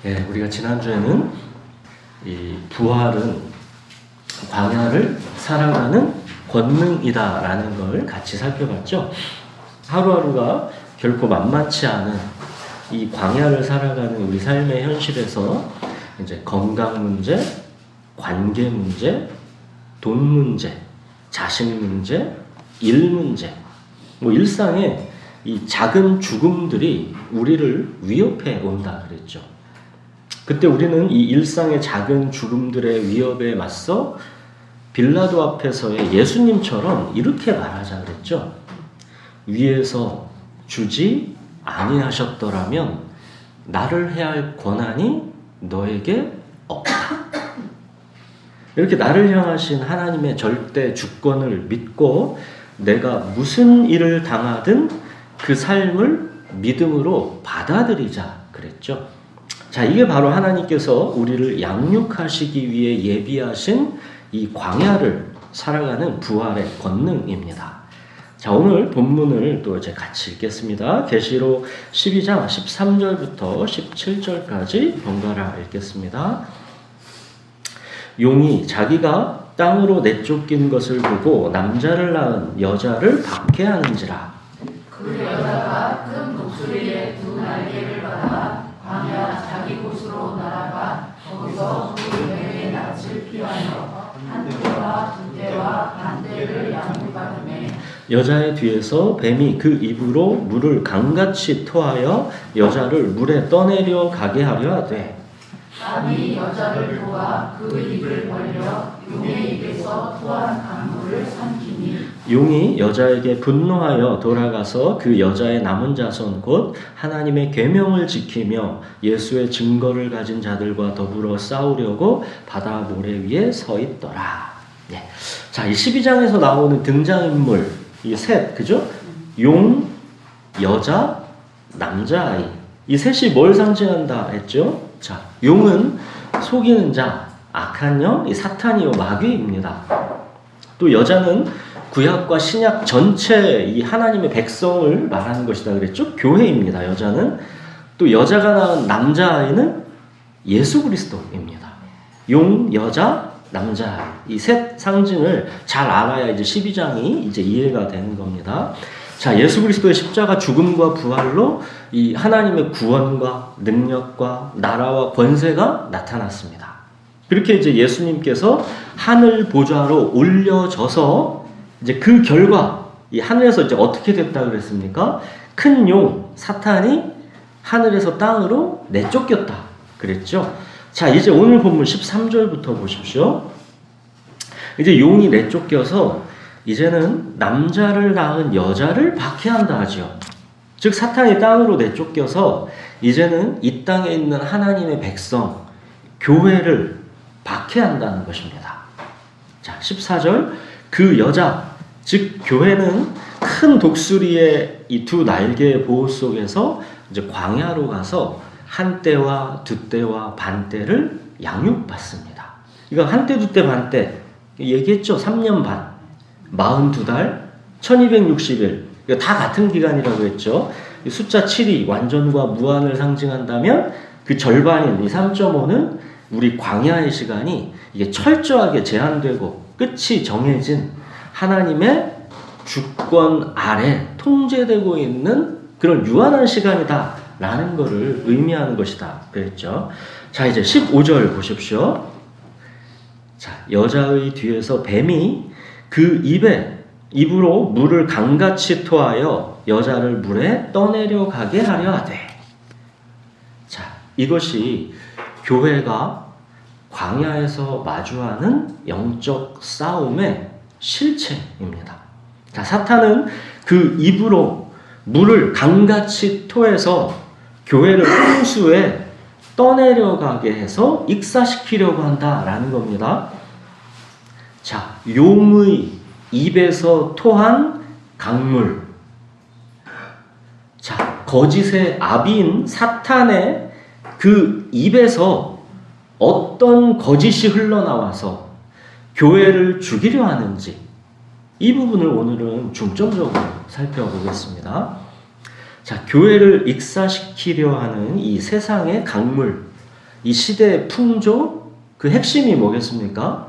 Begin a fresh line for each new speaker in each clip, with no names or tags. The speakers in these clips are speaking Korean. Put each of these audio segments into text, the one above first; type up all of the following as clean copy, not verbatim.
우리가 지난주에는 이 부활은 광야를 살아가는 권능이다라는 걸 같이 살펴봤죠. 하루하루가 결코 만만치 않은 이 광야를 살아가는 우리 삶의 현실에서 이제 건강 문제, 관계 문제, 돈 문제, 자식 문제, 일 문제, 일상의 이 작은 죽음들이 우리를 위협해 온다 그랬죠. 그때 우리는 이 일상의 작은 죽음들의 위협에 맞서 빌라도 앞에서의 예수님처럼 이렇게 말하자 그랬죠. 위에서 주지 아니하셨더라면 나를 해할 권한이 너에게 없다. 이렇게 나를 향하신 하나님의 절대 주권을 믿고 내가 무슨 일을 당하든 그 삶을 믿음으로 받아들이자 그랬죠. 자, 이게 바로 하나님께서 우리를 양육하시기 위해 예비하신 이 광야를 살아가는 부활의 권능입니다. 자, 오늘 본문을 또 이제 같이 읽겠습니다. 계시록 12장 13절부터 17절까지 번갈아 읽겠습니다. 용이 자기가 땅으로 내쫓긴 것을 보고 남자를 낳은 여자를 박해하는지라.
그 여자가 큰 독수리의 두 날개를 받아 광야 자기 곳으로 날아가 거기서 그 배의 낯을 피하여 한 때와 두 때와 반 때를 양육하더니
여자의 뒤에서 뱀이 그 입으로 물을 강같이 토하여 여자를 물에 떠내려 가게 하려 하되
땀이 여자를 도와 그 입을 벌려 용의 입에서 토한 강물을 삼키니
용이 여자에게 분노하여 돌아가서 그 여자의 남은 자손 곧 하나님의 계명을 지키며 예수의 증거를 가진 자들과 더불어 싸우려고 바다 모래 위에 서 있더라. 자, 이 12장에서 나오는 등장인물 이 셋, 그죠? 용, 여자, 남자아이. 이 셋이 뭘 상징한다 했죠? 자, 용은 속이는 자, 악한 영, 이 사탄이요 마귀입니다. 또 여자는 구약과 신약 전체 이 하나님의 백성을 말하는 것이다 그랬죠? 교회입니다. 여자는. 또 여자가 낳은 남자아이는 예수 그리스도입니다. 용, 여자, 남자아이. 이 셋 상징을 잘 알아야 이제 12장이 이제 이해가 되는 겁니다. 자, 예수 그리스도의 십자가 죽음과 부활로 이 하나님의 구원과 능력과 나라와 권세가 나타났습니다. 그렇게 이제 예수님께서 하늘 보좌로 올려져서 이제 그 결과 이 하늘에서 이제 어떻게 됐다 그랬습니까? 큰 용 사탄이 하늘에서 땅으로 내쫓겼다 그랬죠. 자, 이제 오늘 본문 13절부터 보십시오. 이제 용이 내쫓겨서 이제는 남자를 낳은 여자를 박해한다 하죠. 즉 사탄이 땅으로 내쫓겨서 이제는 이 땅에 있는 하나님의 백성 교회를 박해한다는 것입니다. 자, 14절 그 여자 즉 교회는 큰 독수리의 이 두 날개의 보호 속에서 이제 광야로 가서 한 때와 두 때와 반 때를 양육받습니다. 이거 한 때, 두 때, 반 때 얘기했죠. 3년 반, 42달, 1260일 이거 다 같은 기간이라고 했죠. 숫자 7이 완전과 무한을 상징한다면 그 절반인 이 3.5는 우리 광야의 시간이 이게 철저하게 제한되고 끝이 정해진 하나님의 주권 아래 통제되고 있는 그런 유한한 시간이다라는 것을 의미하는 것이다 그랬죠. 자, 이제 15절 보십시오. 자, 여자의 뒤에서 뱀이 그 입으로 물을 강같이 토하여 여자를 물에 떠내려 가게 하려 하되. 자, 이것이 교회가 광야에서 마주하는 영적 싸움의 실체입니다. 자, 사탄은 그 입으로 물을 강같이 토해서 교회를 홍수에 떠내려가게 해서 익사시키려고 한다라는 겁니다. 자, 용의 입에서 토한 강물. 자, 거짓의 아비인 사탄의 그 입에서 어떤 거짓이 흘러나와서 교회를 죽이려 하는지 이 부분을 오늘은 중점적으로 살펴보겠습니다. 자, 교회를 익사시키려 하는 이 세상의 강물, 이 시대의 풍조, 그 핵심이 뭐겠습니까?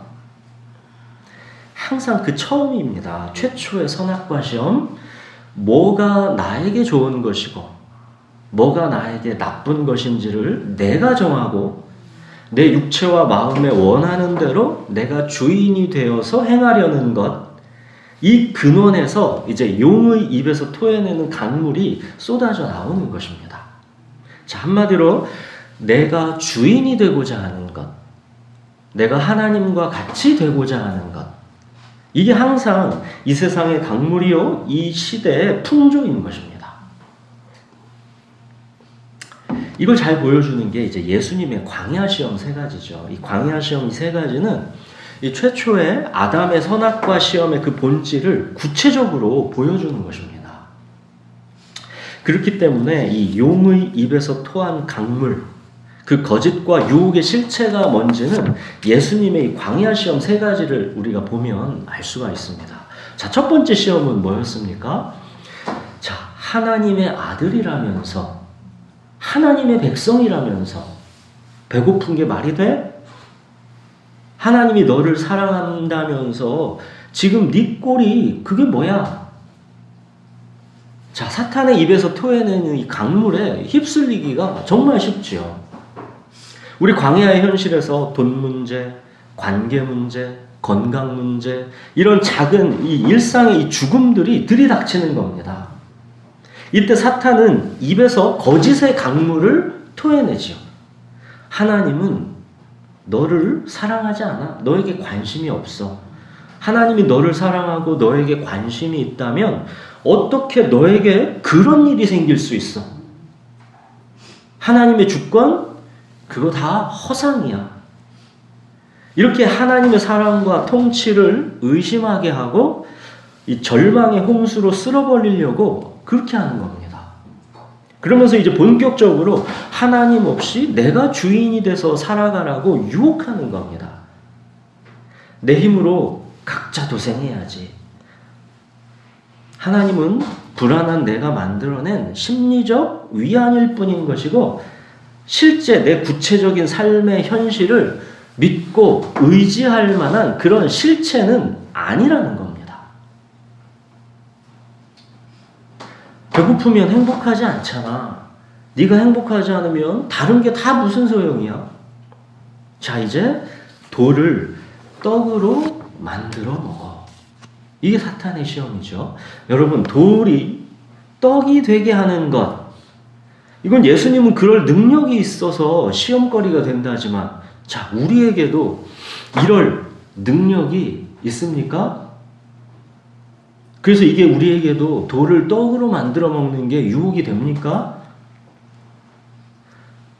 항상 그 처음입니다. 최초의 선악과 시험, 뭐가 나에게 좋은 것이고 뭐가 나에게 나쁜 것인지를 내가 정하고 내 육체와 마음에 원하는 대로 내가 주인이 되어서 행하려는 것, 이 근원에서 이제 용의 입에서 토해내는 강물이 쏟아져 나오는 것입니다. 자, 한마디로 내가 주인이 되고자 하는 것, 내가 하나님과 같이 되고자 하는 것, 이게 항상 이 세상의 강물이요, 이 시대의 풍조인 것입니다. 이걸 잘 보여주는 게 이제 예수님의 광야 시험 세 가지죠. 이 광야 시험 세 가지는 이 최초의 아담의 선악과 시험의 그 본질을 구체적으로 보여주는 것입니다. 그렇기 때문에 이 용의 입에서 토한 강물, 그 거짓과 유혹의 실체가 뭔지는 예수님의 이 광야 시험 세 가지를 우리가 보면 알 수가 있습니다. 자, 첫 번째 시험은 뭐였습니까? 자, 하나님의 아들이라면서, 하나님의 백성이라면서 배고픈 게 말이 돼? 하나님이 너를 사랑한다면서 지금 네 꼴이 그게 뭐야? 자, 사탄의 입에서 토해내는 이 강물에 휩쓸리기가 정말 쉽지요. 우리 광야의 현실에서 돈 문제, 관계 문제, 건강 문제, 이런 작은 이 일상의 이 죽음들이 들이닥치는 겁니다. 이때 사탄은 입에서 거짓의 강물을 토해내지요. 하나님은 너를 사랑하지 않아. 너에게 관심이 없어. 하나님이 너를 사랑하고 너에게 관심이 있다면 어떻게 너에게 그런 일이 생길 수 있어? 하나님의 주권? 그거 다 허상이야. 이렇게 하나님의 사랑과 통치를 의심하게 하고 이 절망의 홍수로 쓸어버리려고 그렇게 하는 겁니다. 그러면서 이제 본격적으로 하나님 없이 내가 주인이 돼서 살아가라고 유혹하는 겁니다. 내 힘으로 각자 도생해야지. 하나님은 불안한 내가 만들어낸 심리적 위안일 뿐인 것이고 실제 내 구체적인 삶의 현실을 믿고 의지할 만한 그런 실체는 아니라는 겁니다. 배고프면 행복하지 않잖아. 네가 행복하지 않으면 다른 게 다 무슨 소용이야? 자, 이제 돌을 떡으로 만들어 먹어. 이게 사탄의 시험이죠. 여러분, 돌이 떡이 되게 하는 것, 이건 예수님은 그럴 능력이 있어서 시험거리가 된다지만, 자, 우리에게도 이럴 능력이 있습니까? 그래서 이게 우리에게도 돌을 떡으로 만들어 먹는 게 유혹이 됩니까?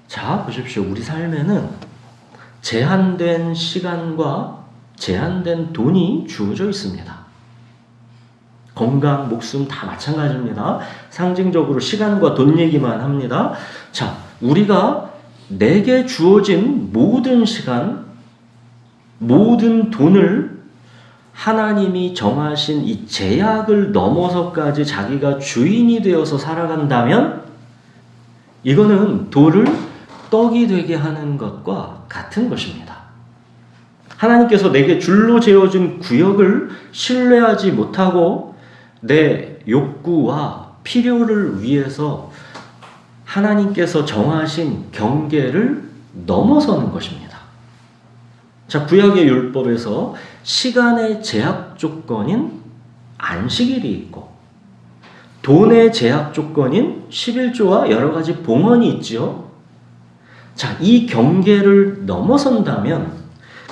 자, 보십시오. 우리 삶에는 제한된 시간과 제한된 돈이 주어져 있습니다. 건강, 목숨 다 마찬가지입니다. 상징적으로 시간과 돈 얘기만 합니다. 자, 우리가 내게 주어진 모든 시간, 모든 돈을 하나님이 정하신 이 제약을 넘어서까지 자기가 주인이 되어서 살아간다면 이거는 돌을 떡이 되게 하는 것과 같은 것입니다. 하나님께서 내게 줄로 재어준 구역을 신뢰하지 못하고 내 욕구와 필요를 위해서 하나님께서 정하신 경계를 넘어서는 것입니다. 자, 구약의 율법에서 시간의 제약 조건인 안식일이 있고 돈의 제약 조건인 11조와 여러 가지 봉헌이 있지요. 자, 이 경계를 넘어선다면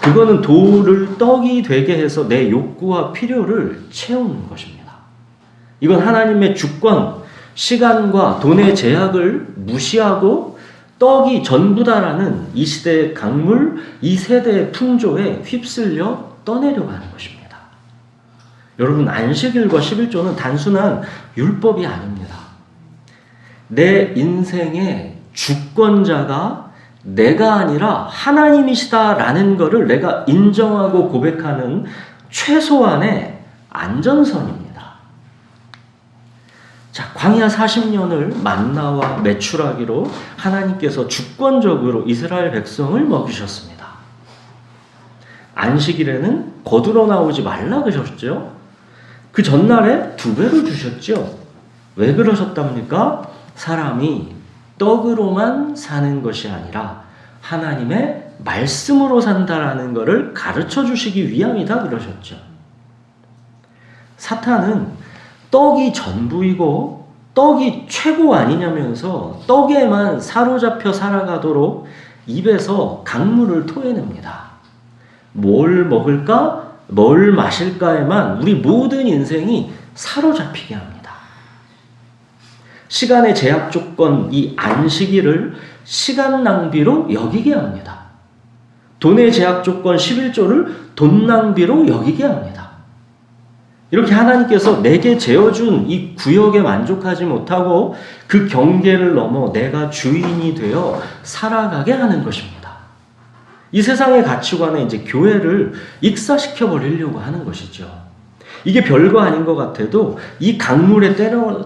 그거는 돌을 떡이 되게 해서 내 욕구와 필요를 채우는 것입니다. 이건 하나님의 주권, 시간과 돈의 제약을 무시하고 떡이 전부다라는 이 시대의 강물, 이 세대의 풍조에 휩쓸려 떠내려가는 것입니다. 여러분, 안식일과 11조는 단순한 율법이 아닙니다. 내 인생의 주권자가 내가 아니라 하나님이시다라는 것을 내가 인정하고 고백하는 최소한의 안전선입니다. 자, 광야 40년을 만나와 메추라기로 하나님께서 주권적으로 이스라엘 백성을 먹이셨습니다. 안식일에는 거두러 나오지 말라 그러셨죠. 그 전날에 2배를 주셨죠. 왜 그러셨답니까? 사람이 떡으로만 사는 것이 아니라 하나님의 말씀으로 산다라는 것을 가르쳐 주시기 위함이다 그러셨죠. 사탄은 떡이 전부이고 떡이 최고 아니냐면서 떡에만 사로잡혀 살아가도록 입에서 강물을 토해냅니다. 뭘 먹을까? 뭘 마실까에만 우리 모든 인생이 사로잡히게 합니다. 시간의 제약 조건, 이 안식일을 시간 낭비로 여기게 합니다. 돈의 제약 조건 11조를 돈 낭비로 여기게 합니다. 이렇게 하나님께서 내게 재어준 이 구역에 만족하지 못하고 그 경계를 넘어 내가 주인이 되어 살아가게 하는 것입니다. 이 세상의 가치관에 이제 교회를 익사시켜 버리려고 하는 것이죠. 이게 별거 아닌 것 같아도 이 강물에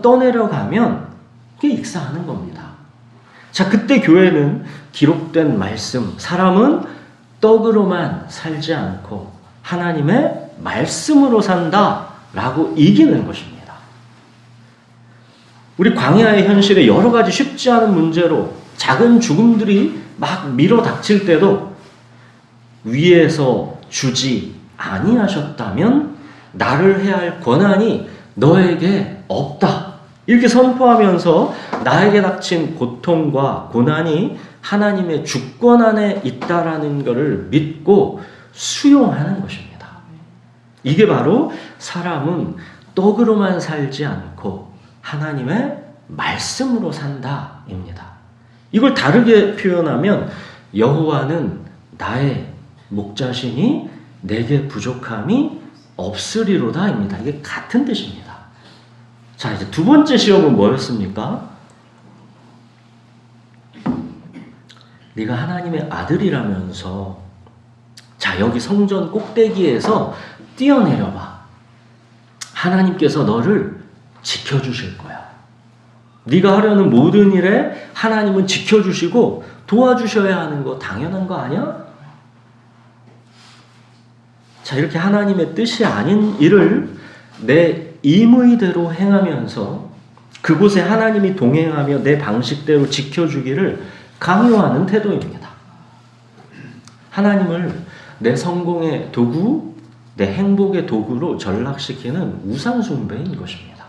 떠내려가면 그게 익사하는 겁니다. 자, 그때 교회는 기록된 말씀, 사람은 떡으로만 살지 않고 하나님의 말씀으로 산다라고 이기는 것입니다. 우리 광야의 현실에 여러 가지 쉽지 않은 문제로 작은 죽음들이 막 밀어 닥칠 때도 위에서 주지 아니하셨다면 나를 해야 할 권한이 너에게 없다. 이렇게 선포하면서 나에게 닥친 고통과 고난이 하나님의 주권 안에 있다라는 것을 믿고 수용하는 것입니다. 이게 바로 사람은 떡으로만 살지 않고 하나님의 말씀으로 산다입니다. 이걸 다르게 표현하면 여호와는 나의 목자시니 내게 부족함이 없으리로다입니다. 이게 같은 뜻입니다. 자, 이제 2번째 시험은 뭐였습니까? 네가 하나님의 아들이라면서 자, 여기 성전 꼭대기에서 뛰어내려봐. 하나님께서 너를 지켜주실 거야. 네가 하려는 모든 일에 하나님은 지켜주시고 도와주셔야 하는 거 당연한 거 아니야? 자, 이렇게 하나님의 뜻이 아닌 일을 내 임의대로 행하면서 그곳에 하나님이 동행하며 내 방식대로 지켜주기를 강요하는 태도입니다. 하나님을 내 성공의 도구, 내 행복의 도구로 전락시키는 우상숭배인 것입니다.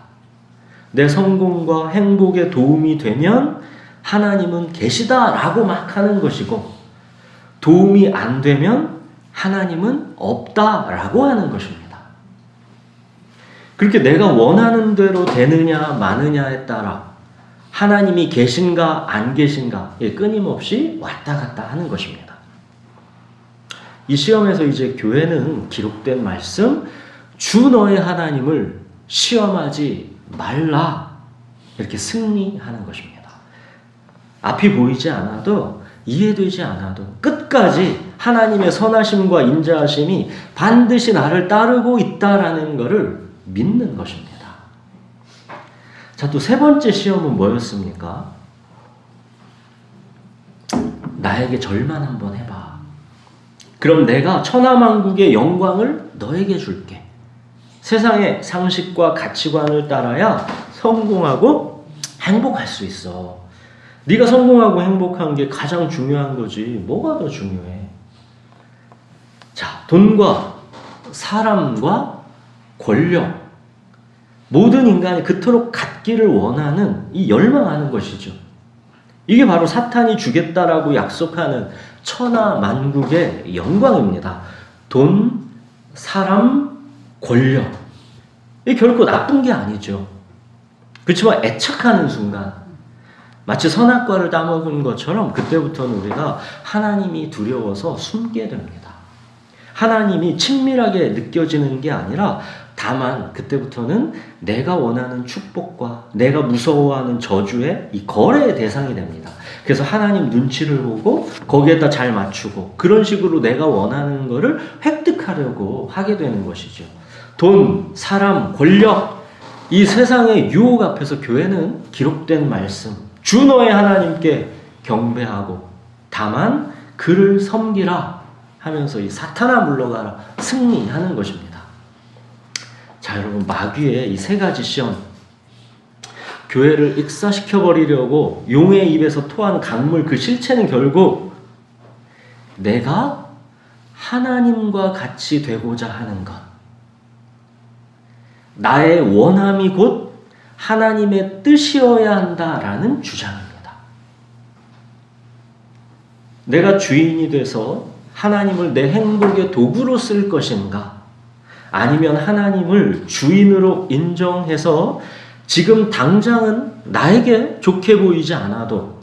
내 성공과 행복에 도움이 되면 하나님은 계시다라고 막 하는 것이고 도움이 안 되면 하나님은 없다라고 하는 것입니다. 그렇게 내가 원하는 대로 되느냐 마느냐에 따라 하나님이 계신가 안 계신가에 끊임없이 왔다 갔다 하는 것입니다. 이 시험에서 이제 교회는 기록된 말씀, 주 너의 하나님을 시험하지 말라 이렇게 승리하는 것입니다. 앞이 보이지 않아도 이해되지 않아도 끝까지 하나님의 선하심과 인자하심이 반드시 나를 따르고 있다라는 것을 믿는 것입니다. 자, 또 3번째 시험은 뭐였습니까? 나에게 절만 한번 해봐. 그럼 내가 천하만국의 영광을 너에게 줄게. 세상의 상식과 가치관을 따라야 성공하고 행복할 수 있어. 네가 성공하고 행복한 게 가장 중요한 거지. 뭐가 더 중요해? 자, 돈과 사람과 권력, 모든 인간이 그토록 갖기를 원하는 이 열망하는 것이죠. 이게 바로 사탄이 주겠다라고 약속하는 천하만국의 영광입니다. 돈, 사람, 권력. 이게 결코 나쁜 게 아니죠. 그렇지만 애착하는 순간 마치 선악과를 따먹은 것처럼 그때부터는 우리가 하나님이 두려워서 숨게 됩니다. 하나님이 친밀하게 느껴지는 게 아니라 다만 그때부터는 내가 원하는 축복과 내가 무서워하는 저주의 이 거래의 대상이 됩니다. 그래서 하나님 눈치를 보고 거기에다 잘 맞추고 그런 식으로 내가 원하는 거를 획득하려고 하게 되는 것이죠. 돈, 사람, 권력 이 세상의 유혹 앞에서 교회는 기록된 말씀, 주 너의 하나님께 경배하고 다만 그를 섬기라 하면서 이 사탄아 물러가라 승리하는 것입니다. 자, 여러분, 마귀의 이 세 가지 시험, 교회를 익사시켜버리려고 용의 입에서 토한 강물, 그 실체는 결국 내가 하나님과 같이 되고자 하는 것, 나의 원함이 곧 하나님의 뜻이어야 한다라는 주장입니다. 내가 주인이 돼서 하나님을 내 행복의 도구로 쓸 것인가, 아니면 하나님을 주인으로 인정해서 지금 당장은 나에게 좋게 보이지 않아도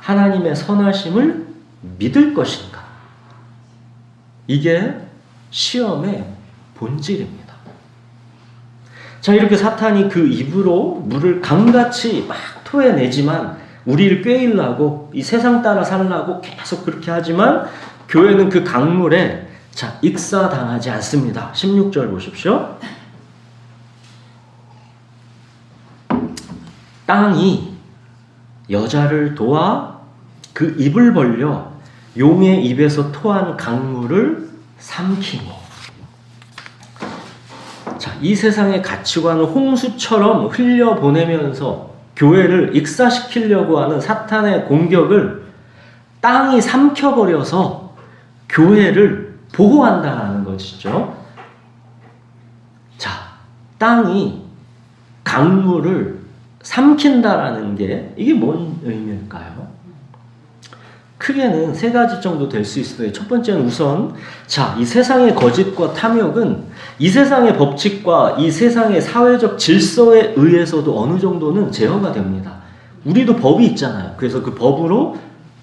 하나님의 선하심을 믿을 것인가. 이게 시험의 본질입니다. 자, 이렇게 사탄이 그 입으로 물을 강같이 막 토해내지만 우리를 꾀일라고 이 세상 따라 살라고 계속 그렇게 하지만 교회는 그 강물에 익사당하지 않습니다. 16절 보십시오. 땅이 여자를 도와 그 입을 벌려 용의 입에서 토한 강물을 삼키니. 자, 이 세상의 가치관을 홍수처럼 흘려보내면서 교회를 익사시키려고 하는 사탄의 공격을 땅이 삼켜버려서 교회를 보호한다는 것이죠. 자, 땅이 강물을 삼킨다라는 게 이게 뭔 의미일까요? 크게는 세 가지 정도 될 수 있어요. 첫 번째는 우선 이 세상의 거짓과 탐욕은 이 세상의 법칙과 이 세상의 사회적 질서에 의해서도 어느 정도는 제어가 됩니다. 우리도 법이 있잖아요. 그래서 그 법으로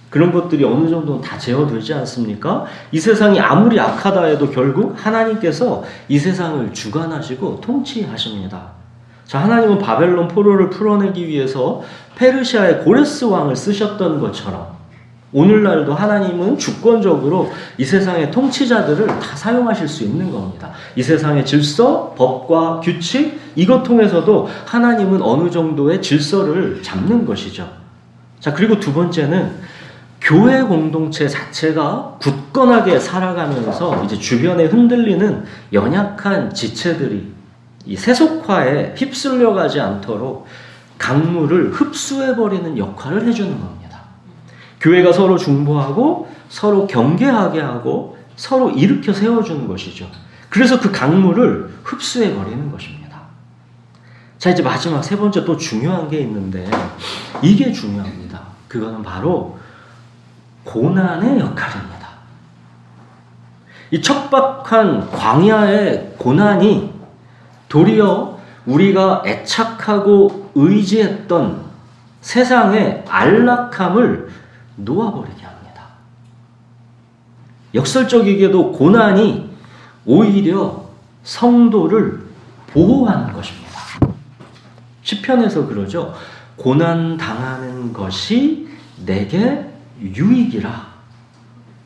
그런 것들이 어느 정도는 다 제어되지 않습니까? 이 세상이 아무리 악하다 해도 결국 하나님께서 이 세상을 주관하시고 통치하십니다. 자, 하나님은 바벨론 포로를 풀어내기 위해서 페르시아의 고레스 왕을 쓰셨던 것처럼 오늘날도 하나님은 주권적으로 이 세상의 통치자들을 다 사용하실 수 있는 겁니다. 이 세상의 질서, 법과 규칙, 이것 통해서도 하나님은 어느 정도의 질서를 잡는 것이죠. 자, 그리고 두 번째는 교회 공동체 자체가 굳건하게 살아가면서 이제 주변에 흔들리는 연약한 지체들이 이 세속화에 휩쓸려 가지 않도록 강물을 흡수해버리는 역할을 해주는 겁니다. 교회가 서로 중보하고 서로 경계하게 하고 서로 일으켜 세워주는 것이죠. 그래서 그 강물을 흡수해버리는 것입니다. 자, 이제 마지막 세 번째 또 중요한 게 있는데 이게 중요합니다. 그거는 바로 고난의 역할입니다. 이 척박한 광야의 고난이 도리어 우리가 애착하고 의지했던 세상의 안락함을 놓아버리게 합니다. 역설적이게도 고난이 오히려 성도를 보호하는 것입니다. 시편에서 그러죠. 고난 당하는 것이 내게 유익이라.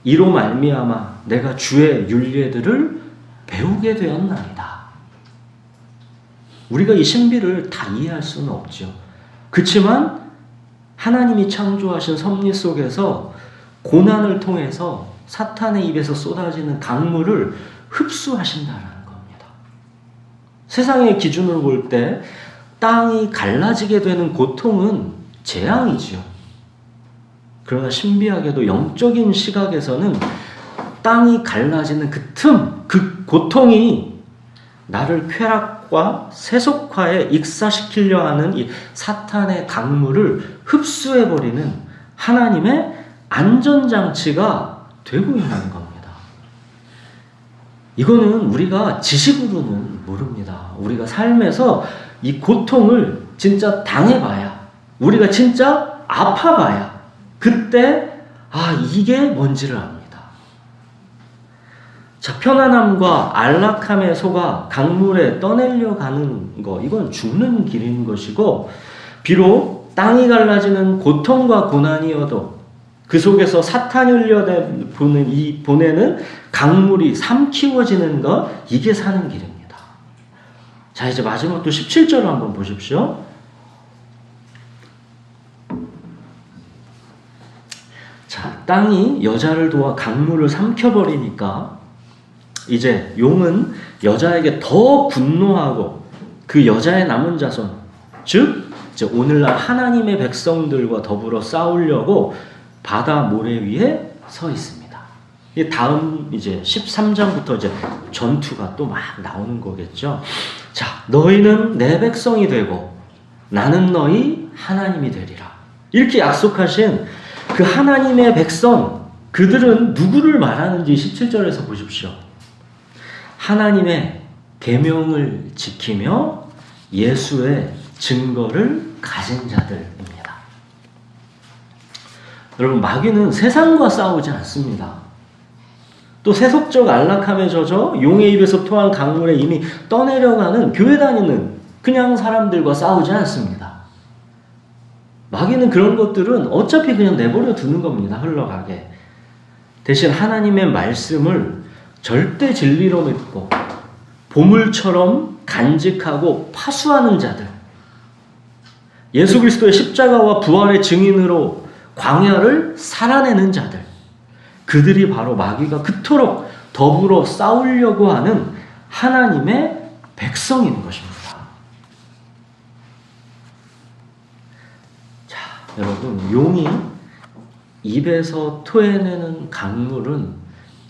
이로 말미암아 내가 주의 율례들을 배우게 되었나이다. 우리가 이 신비를 다 이해할 수는 없죠. 그렇지만 하나님이 창조하신 섭리 속에서 고난을 통해서 사탄의 입에서 쏟아지는 강물을 흡수하신다는 겁니다. 세상의 기준으로 볼 때 땅이 갈라지게 되는 고통은 재앙이지요. 그러나 신비하게도 영적인 시각에서는 땅이 갈라지는 그 틈, 그 고통이 나를 쾌락과 세속화에 익사시키려 하는 이 사탄의 강물을 흡수해버리는 하나님의 안전장치가 되고 있는 겁니다. 이거는 우리가 지식으로는 모릅니다. 우리가 삶에서 이 고통을 진짜 당해봐야, 우리가 진짜 아파봐야 그때 이게 뭔지를 압니다. 자, 편안함과 안락함의 소가 강물에 떠내려 가는 거, 이건 죽는 길인 것이고, 비록 땅이 갈라지는 고통과 고난이어도 그 속에서 사탄이 보내는 강물이 삼키워지는 것, 이게 사는 길입니다. 자, 이제 마지막 또 17절을 한번 보십시오. 자, 땅이 여자를 도와 강물을 삼켜버리니까 이제 용은 여자에게 더 분노하고 그 여자의 남은 자손, 즉 이제 오늘날 하나님의 백성들과 더불어 싸우려고 바다 모래 위에 서 있습니다. 이 다음 이제 13장부터 이제 전투가 또 막 나오는 거겠죠. 자, 너희는 내 백성이 되고 나는 너희 하나님이 되리라. 이렇게 약속하신 그 하나님의 백성, 그들은 누구를 말하는지 17절에서 보십시오. 하나님의 계명을 지키며 예수의 증거를 가진 자들입니다. 여러분, 마귀는 세상과 싸우지 않습니다. 또 세속적 안락함에 젖어 용의 입에서 토한 강물에 이미 떠내려가는 교회 다니는 그냥 사람들과 싸우지 않습니다. 마귀는 그런 것들은 어차피 그냥 내버려 두는 겁니다. 흘러가게. 대신 하나님의 말씀을 절대 진리로 믿고 보물처럼 간직하고 파수하는 자들, 예수 그리스도의 십자가와 부활의 증인으로 광야를 살아내는 자들, 그들이 바로 마귀가 그토록 더불어 싸우려고 하는 하나님의 백성인 것입니다. 자, 여러분, 용이 입에서 토해내는 강물은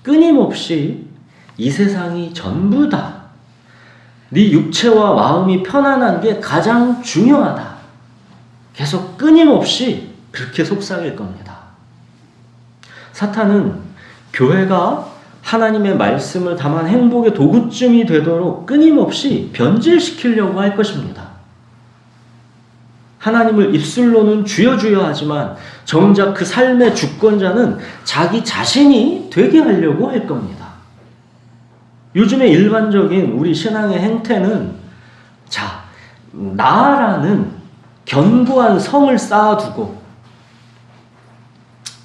끊임없이 이 세상이 전부 다 네 육체와 마음이 편안한 게 가장 중요하다. 계속 끊임없이 그렇게 속삭일 겁니다. 사탄은 교회가 하나님의 말씀을 다만 행복의 도구쯤이 되도록 끊임없이 변질시키려고 할 것입니다. 하나님을 입술로는 주여 주여 하지만 정작 그 삶의 주권자는 자기 자신이 되게 하려고 할 겁니다. 요즘의 일반적인 우리 신앙의 행태는 자, 나라는 견고한 성을 쌓아두고,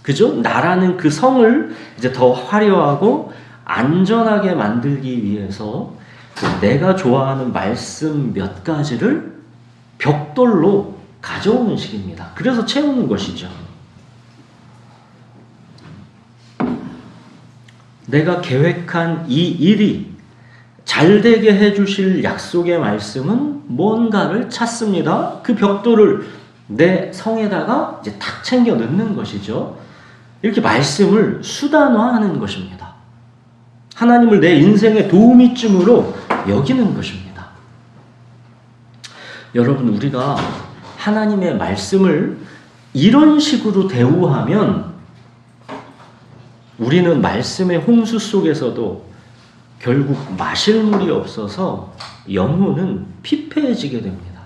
그죠? 나라는 그 성을 이제 더 화려하고 안전하게 만들기 위해서 내가 좋아하는 말씀 몇 가지를 벽돌로 가져오는 식입니다. 그래서 채우는 것이죠. 내가 계획한 이 일이 잘 되게 해주실 약속의 말씀은 뭔가를 찾습니다. 그 벽돌을 내 성에다가 이제 탁 챙겨 넣는 것이죠. 이렇게 말씀을 수단화하는 것입니다. 하나님을 내 인생의 도우미쯤으로 여기는 것입니다. 여러분, 우리가 하나님의 말씀을 이런 식으로 대우하면 우리는 말씀의 홍수 속에서도 결국 마실 물이 없어서 영혼은 피폐해지게 됩니다.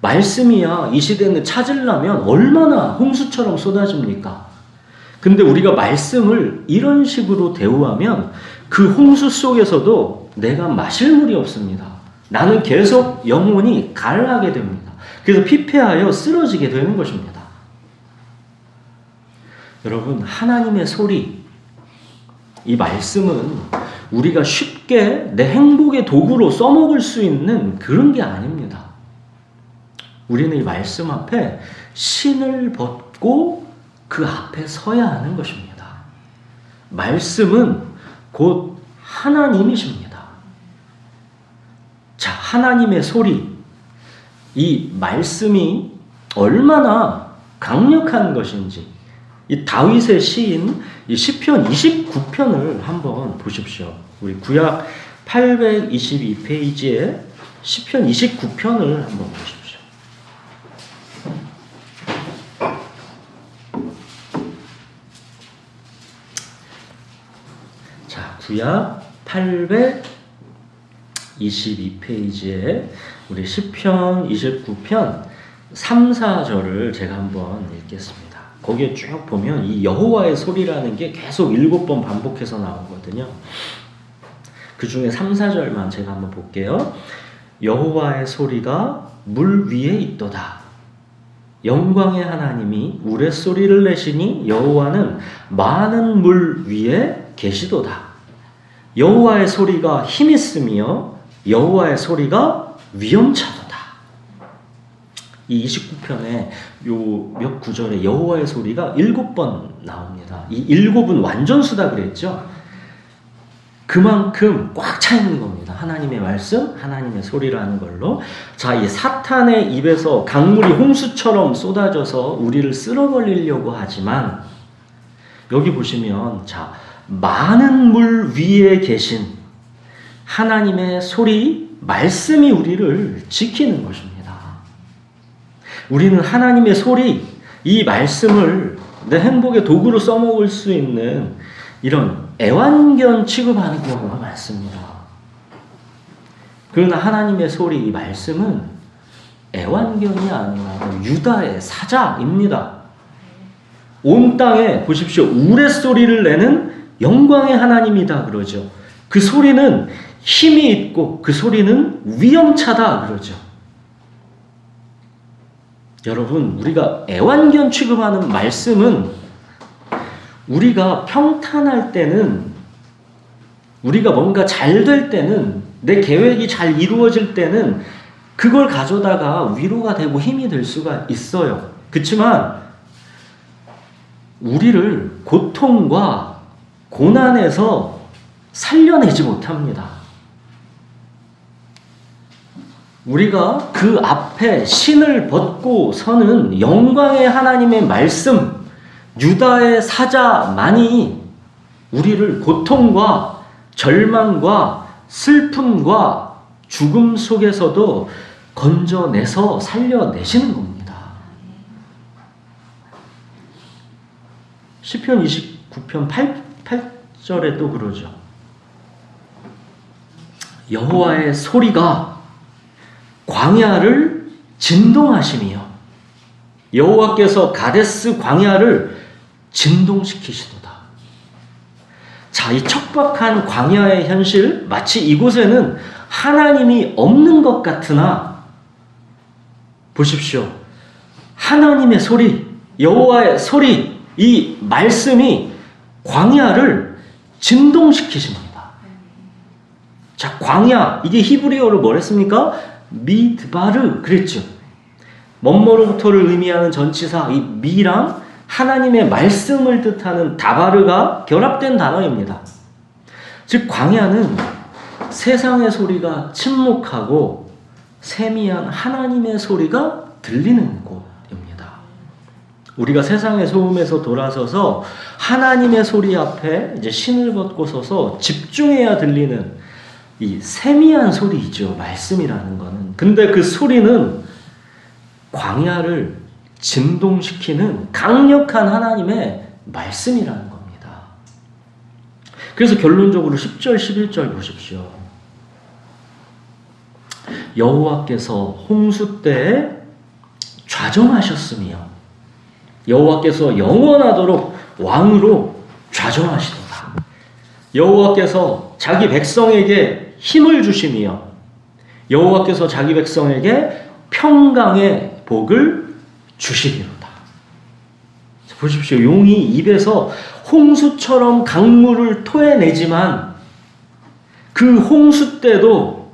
말씀이야 이 시대는 찾으려면 얼마나 홍수처럼 쏟아집니까? 근데 우리가 말씀을 이런 식으로 대우하면 그 홍수 속에서도 내가 마실 물이 없습니다. 나는 계속 영혼이 가라하게 됩니다. 그래서 피폐하여 쓰러지게 되는 것입니다. 여러분, 하나님의 소리, 이 말씀은 우리가 쉽게 내 행복의 도구로 써먹을 수 있는 그런 게 아닙니다. 우리는 이 말씀 앞에 신을 벗고 그 앞에 서야 하는 것입니다. 말씀은 곧 하나님이십니다. 자, 하나님의 소리, 이 말씀이 얼마나 강력한 것인지, 이 다윗의 시인 이 시편 29편을 한번 보십시오. 우리 구약 822페이지에 시편 29편을 한번 보십시오. 자, 구약 822페이지에 우리 시편 29편 3, 4절을 제가 한번 읽겠습니다. 거기에 쭉 보면 이 여호와의 소리라는 게 계속 7번 반복해서 나오거든요. 그 중에 3, 4절만 제가 한번 볼게요. 여호와의 소리가 물 위에 있도다. 영광의 하나님이 우레소리를 내시니 여호와는 많은 물 위에 계시도다. 여호와의 소리가 힘있으며 여호와의 소리가 위험차도다. 이 29편에 요 몇 구절에 여호와의 소리가 7번 나옵니다. 이 7은 완전수다 그랬죠. 그만큼 꽉 차 있는 겁니다. 하나님의 말씀, 하나님의 소리라는 걸로. 자, 이 사탄의 입에서 강물이 홍수처럼 쏟아져서 우리를 쓸어버리려고 하지만 여기 보시면 자, 많은 물 위에 계신 하나님의 소리, 말씀이 우리를 지키는 것입니다. 우리는 하나님의 소리, 이 말씀을 내 행복의 도구로 써먹을 수 있는 이런 애완견 취급하는 경우가 많습니다. 그러나 하나님의 소리, 이 말씀은 애완견이 아니라 유다의 사자입니다. 온 땅에 보십시오. 우레소리를 내는 영광의 하나님이다 그러죠. 그 소리는 힘이 있고 그 소리는 위험차다 그러죠. 여러분, 우리가 애완견 취급하는 말씀은 우리가 평탄할 때는, 우리가 뭔가 잘 될 때는, 내 계획이 잘 이루어질 때는 그걸 가져다가 위로가 되고 힘이 될 수가 있어요. 그렇지만 우리를 고통과 고난에서 살려내지 못합니다. 우리가 그 앞에 신을 벗고 서는 영광의 하나님의 말씀, 유다의 사자만이 우리를 고통과 절망과 슬픔과 죽음 속에서도 건져내서 살려내시는 겁니다. 시편 29편 8절에 또 그러죠. 여호와의 소리가 광야를 진동하시며 여호와께서 가데스 광야를 진동시키시도다. 자, 이 척박한 광야의 현실, 마치 이곳에는 하나님이 없는 것 같으나 보십시오. 하나님의 소리, 여호와의 소리, 이 말씀이 광야를 진동시키십니다. 자, 광야, 이게 히브리어로 뭐랬습니까? 미드바르 그랬죠. 뭐뭐로부터를 의미하는 전치사 이 미랑 하나님의 말씀을 뜻하는 다바르가 결합된 단어입니다. 즉 광야는 세상의 소리가 침묵하고 세미한 하나님의 소리가 들리는 곳입니다. 우리가 세상의 소음에서 돌아서서 하나님의 소리 앞에 이제 신을 벗고 서서 집중해야 들리는 이 세미한 소리이죠. 말씀이라는 거는. 근데 그 소리는 광야를 진동시키는 강력한 하나님의 말씀이라는 겁니다. 그래서 결론적으로 10절, 11절 보십시오. 여호와께서 홍수 때에 좌정하셨으며 여호와께서 영원하도록 왕으로 좌정하시도다. 여호와께서 자기 백성에게 힘을 주시며 여호와께서 자기 백성에게 평강의 복을 주시리로다. 보십시오. 용이 입에서 홍수처럼 강물을 토해내지만 그 홍수 때도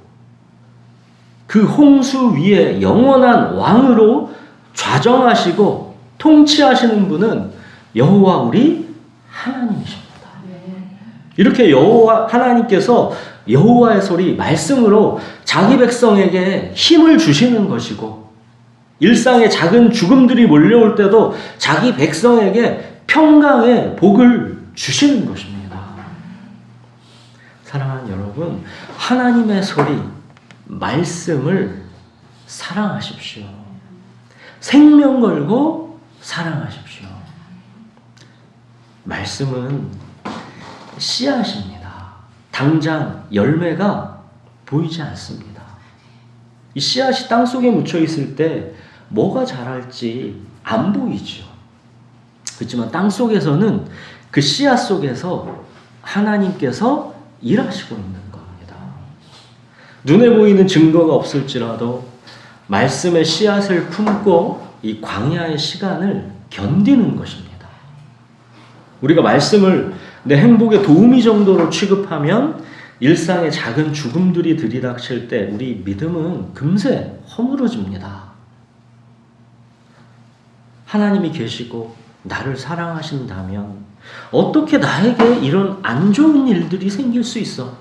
그 홍수 위에 영원한 왕으로 좌정하시고 통치하시는 분은 여호와 우리 하나님이십니다. 이렇게 여호와 하나님께서 여호와의 소리 말씀으로 자기 백성에게 힘을 주시는 것이고 일상의 작은 죽음들이 몰려올 때도 자기 백성에게 평강의 복을 주시는 것입니다. 사랑하는 여러분, 하나님의 소리 말씀을 사랑하십시오. 생명 걸고 사랑하십시오. 말씀은 씨앗입니다. 당장 열매가 보이지 않습니다. 이 씨앗이 땅속에 묻혀 있을 때 뭐가 자랄지 안 보이죠. 그렇지만 땅속에서는 그 씨앗 속에서 하나님께서 일하시고 있는 겁니다. 눈에 보이는 증거가 없을지라도 말씀의 씨앗을 품고 이 광야의 시간을 견디는 것입니다. 우리가 말씀을 내 행복의 도우미 정도로 취급하면 일상의 작은 죽음들이 들이닥칠 때 우리 믿음은 금세 허물어집니다. 하나님이 계시고 나를 사랑하신다면 어떻게 나에게 이런 안 좋은 일들이 생길 수 있어?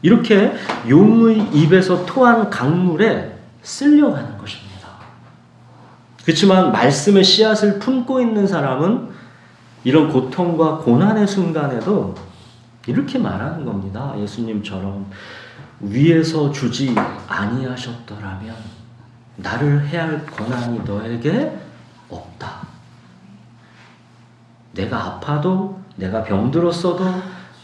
이렇게 용의 입에서 토한 강물에 쓸려가는 것입니다. 그렇지만 말씀의 씨앗을 품고 있는 사람은 이런 고통과 고난의 순간에도 이렇게 말하는 겁니다. 예수님처럼 위에서 주지 아니하셨더라면 나를 해할 권한이 너에게 없다. 내가 아파도 내가 병들었어도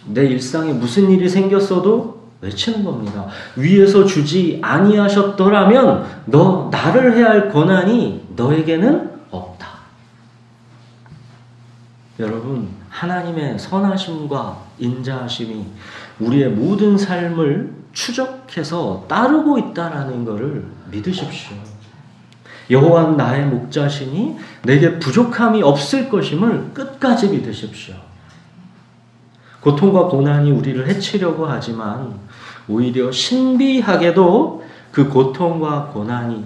내 일상에 무슨 일이 생겼어도 외치는 겁니다. 위에서 주지 아니하셨더라면 너 나를 해할 권한이 너에게는 없다. 여러분, 하나님의 선하심과 인자하심이 우리의 모든 삶을 추적해서 따르고 있다는 것을 믿으십시오. 여호와는 나의 목자시니 내게 부족함이 없을 것임을 끝까지 믿으십시오. 고통과 고난이 우리를 해치려고 하지만 오히려 신비하게도 그 고통과 고난이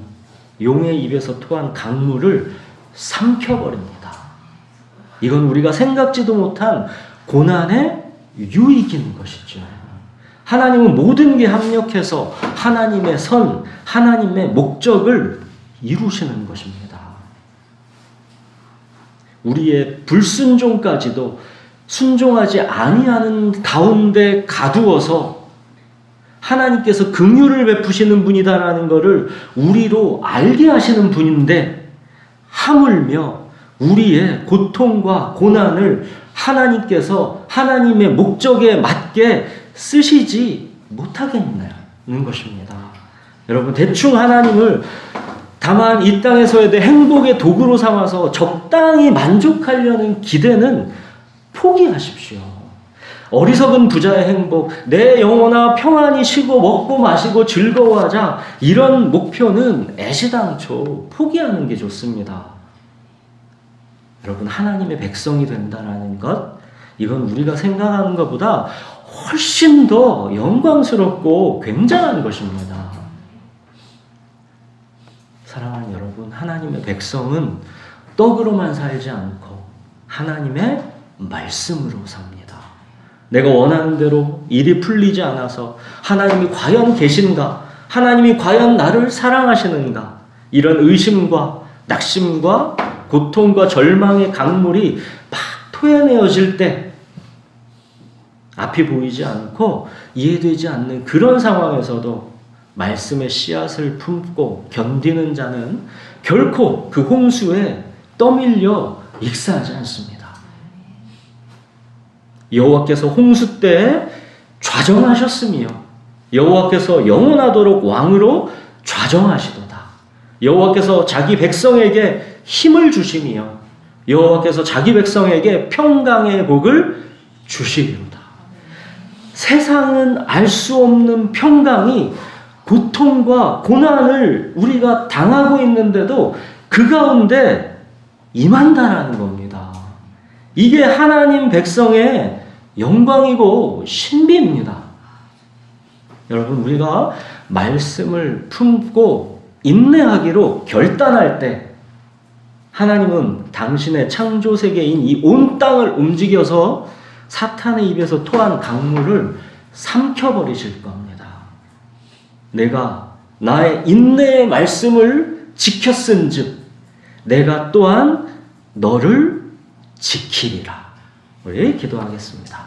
용의 입에서 토한 강물을 삼켜버립니다. 이건 우리가 생각지도 못한 고난의 유익인 것이죠. 하나님은 모든 게 합력해서 하나님의 선, 하나님의 목적을 이루시는 것입니다. 우리의 불순종까지도 순종하지 아니하는 가운데 가두어서 하나님께서 긍휼을 베푸시는 분이다라는 것을 우리로 알게 하시는 분인데 하물며 우리의 고통과 고난을 하나님께서 하나님의 목적에 맞게 쓰시지 못하겠냐는 것입니다. 여러분, 대충 하나님을 다만 이 땅에서의 내 행복의 도구로 삼아서 적당히 만족하려는 기대는 포기하십시오. 어리석은 부자의 행복, 내 영혼아 평안히 쉬고 먹고 마시고 즐거워하자, 이런 목표는 애시당초 포기하는 게 좋습니다. 여러분, 하나님의 백성이 된다는 것, 이건 우리가 생각하는 것보다 훨씬 더 영광스럽고 굉장한 것입니다. 사랑하는 여러분, 하나님의 백성은 떡으로만 살지 않고 하나님의 말씀으로 삽니다. 내가 원하는 대로 일이 풀리지 않아서 하나님이 과연 계신가? 하나님이 과연 나를 사랑하시는가? 이런 의심과 낙심과 고통과 절망의 강물이 막 토해내어질 때 앞이 보이지 않고 이해되지 않는 그런 상황에서도 말씀의 씨앗을 품고 견디는 자는 결코 그 홍수에 떠밀려 익사하지 않습니다. 여호와께서 홍수 때에 좌정하셨으며 여호와께서 영원하도록 왕으로 좌정하시도다. 여호와께서 자기 백성에게 힘을 주시며 여호와께서 자기 백성에게 평강의 복을 주시리로다. 세상은 알 수 없는 평강이 고통과 고난을 우리가 당하고 있는데도 그 가운데 임한다라는 겁니다. 이게 하나님 백성의 영광이고 신비입니다. 여러분, 우리가 말씀을 품고 인내하기로 결단할 때 하나님은 당신의 창조 세계인 이 온 땅을 움직여서 사탄의 입에서 토한 강물을 삼켜버리실 겁니다. 내가 나의 인내의 말씀을 지켰은즉 내가 또한 너를 지키리라. 우리 기도하겠습니다.